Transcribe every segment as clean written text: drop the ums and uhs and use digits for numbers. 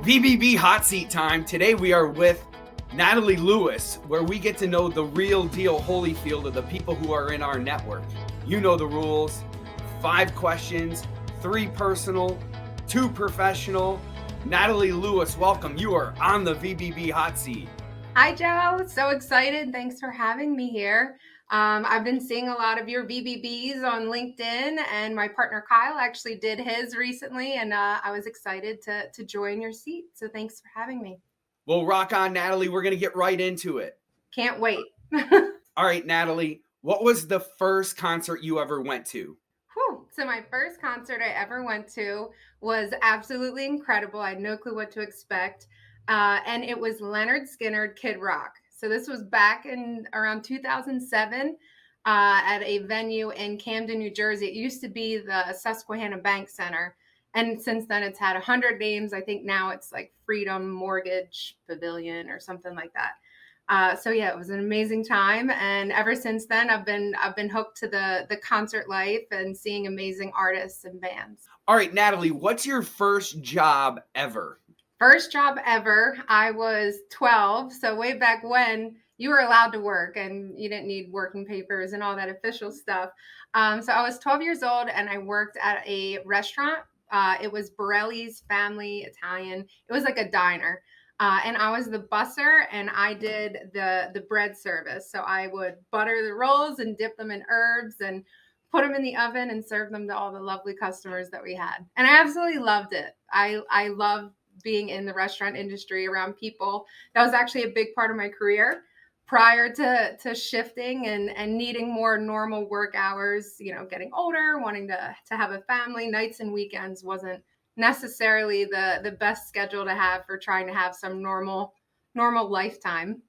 VBB Hot Seat time. Today we are with Natalie Lewis, where we get to know the real deal Holyfield of the people who are in our network. You know the rules. 5 questions, 3 personal, 2 professional. Natalie Lewis, welcome. You are on the VBB Hot Seat. Hi, Joe. So excited. Thanks for having me here. I've been seeing a lot of your VBBs on LinkedIn, and my partner Kyle actually did his recently, and I was excited to join your seat. So thanks for having me. Well, rock on, Natalie. We're going to get right into it. Can't wait. All right, Natalie, what was the first concert you ever went to? Whew. So my first concert I ever went to was absolutely incredible. I had no clue what to expect. And it was Leonard Skinner, Kid Rock. So this was back in around 2007 at a venue in Camden, New Jersey. It used to be the Susquehanna Bank Center. And since then, it's had 100 names. I think now it's like Freedom Mortgage Pavilion or something like that. So yeah, it was an amazing time, and ever since then, I've been hooked to the concert life and seeing amazing artists and bands. All right, Natalie, what's your first job ever? First job ever, I was 12, so way back when you were allowed to work and you didn't need working papers and all that official stuff. So I was 12 years old and I worked at a restaurant. It was Borelli's Family Italian. It was like a diner. And I was the busser and I did the bread service. So I would butter the rolls and dip them in herbs and put them in the oven and serve them to all the lovely customers that we had. And I absolutely loved it. I love being in the restaurant industry around people. That was actually a big part of my career prior to shifting and needing more normal work hours, getting older, wanting to have a family. Nights and weekends wasn't necessarily the best schedule to have for trying to have some normal lifetime.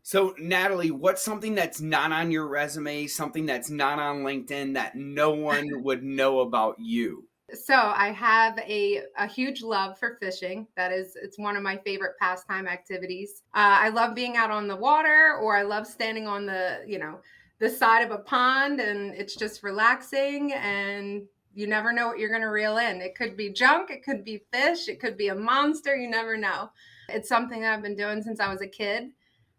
So, Natalie, what's something that's not on your resume, something that's not on LinkedIn that no one would know about you? So I have a huge love for fishing. It's one of my favorite pastime activities. I love being out on the water, or I love standing on the side of a pond, and it's just relaxing, and you never know what you're going to reel in. It could be junk, it could be fish, it could be a monster. You never know. It's something that I've been doing since I was a kid.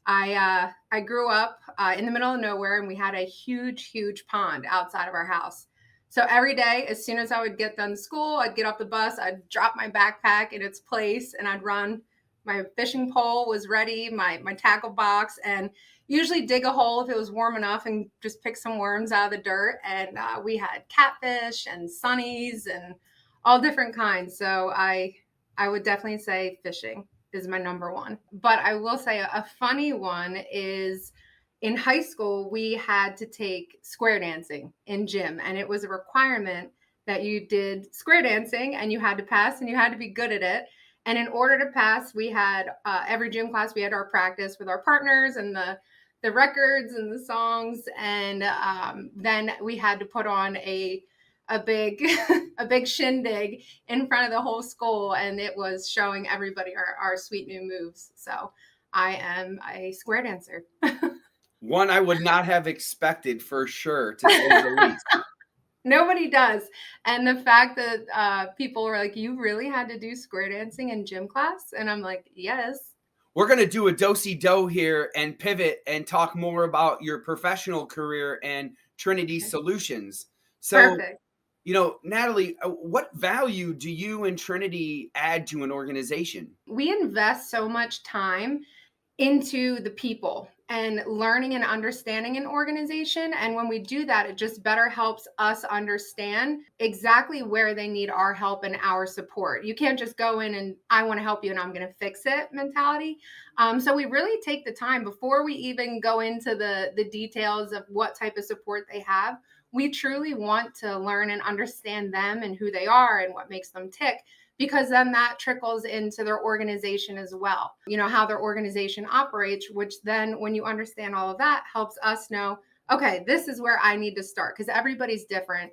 I grew up in the middle of nowhere, and we had a huge pond outside of our house. So every day, as soon as I would get done school, I'd get off the bus, I'd drop my backpack in its place, and I'd run. My fishing pole was ready, my tackle box, and usually dig a hole if it was warm enough and just pick some worms out of the dirt. And we had catfish and sunnies and all different kinds. So I would definitely say fishing is my number one. But I will say a funny one is in high school, we had to take square dancing in gym, and it was a requirement that you did square dancing and you had to pass and you had to be good at it. And in order to pass, we had every gym class, we had our practice with our partners and the records and the songs. And then we had to put on a big a big shindig in front of the whole school, and it was showing everybody our sweet new moves. So I am a square dancer. One I would not have expected for sure, to say the least. Nobody does. And the fact that people were like, you really had to do square dancing in gym class? And I'm like, yes. We're going to do a do-si-do here and pivot and talk more about your professional career and Trinity Solutions. So, Perfect. Natalie, what value do you and Trinity add to an organization? We invest so much time into the people and learning and understanding an organization. And when we do that, it just better helps us understand exactly where they need our help and our support. You can't just go in and I want to help you and I'm going to fix it mentality. So we really take the time before we even go into the details of what type of support they have. We truly want to learn and understand them and who they are and what makes them tick, because then that trickles into their organization as well. How their organization operates, which then when you understand all of that helps us know, okay, this is where I need to start, because everybody's different.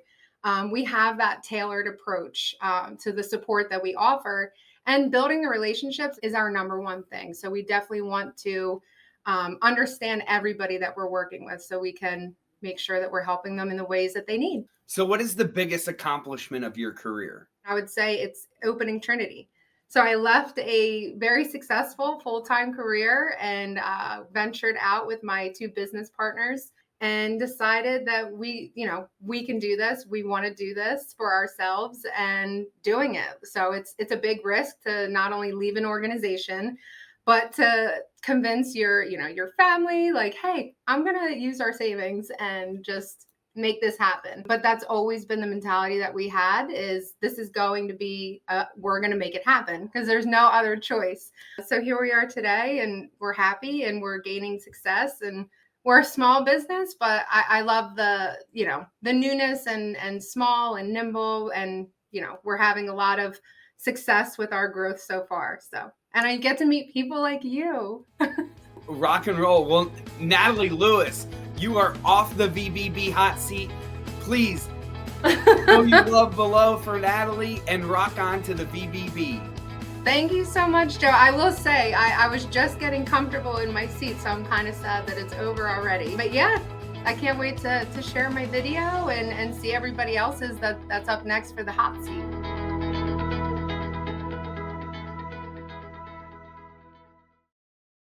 We have that tailored approach to the support that we offer, and building the relationships is our number one thing. So we definitely want to understand everybody that we're working with so we can make sure that we're helping them in the ways that they need. So what is the biggest accomplishment of your career? I would say it's opening Trinity. So I left a very successful full-time career and ventured out with my two business partners and decided that we can do this. We want to do this for ourselves and doing it. So it's a big risk to not only leave an organization, but to convince your family, like, hey, I'm going to use our savings and just make this happen. But that's always been the mentality that we had, is this is going to be we're going to make it happen because there's no other choice. So here we are today, and we're happy and we're gaining success, and we're a small business, but I love the newness and small and nimble, and we're having a lot of success with our growth so far. So, and I get to meet people like you. Rock and roll. Well, Natalie Lewis, you are off the VBB hot seat. Please show your love below for Natalie and rock on to the VBB. Thank you so much, Joe. I will say, I was just getting comfortable in my seat, so I'm kind of sad that it's over already. But yeah, I can't wait to share my video and see everybody else's that's up next for the hot seat.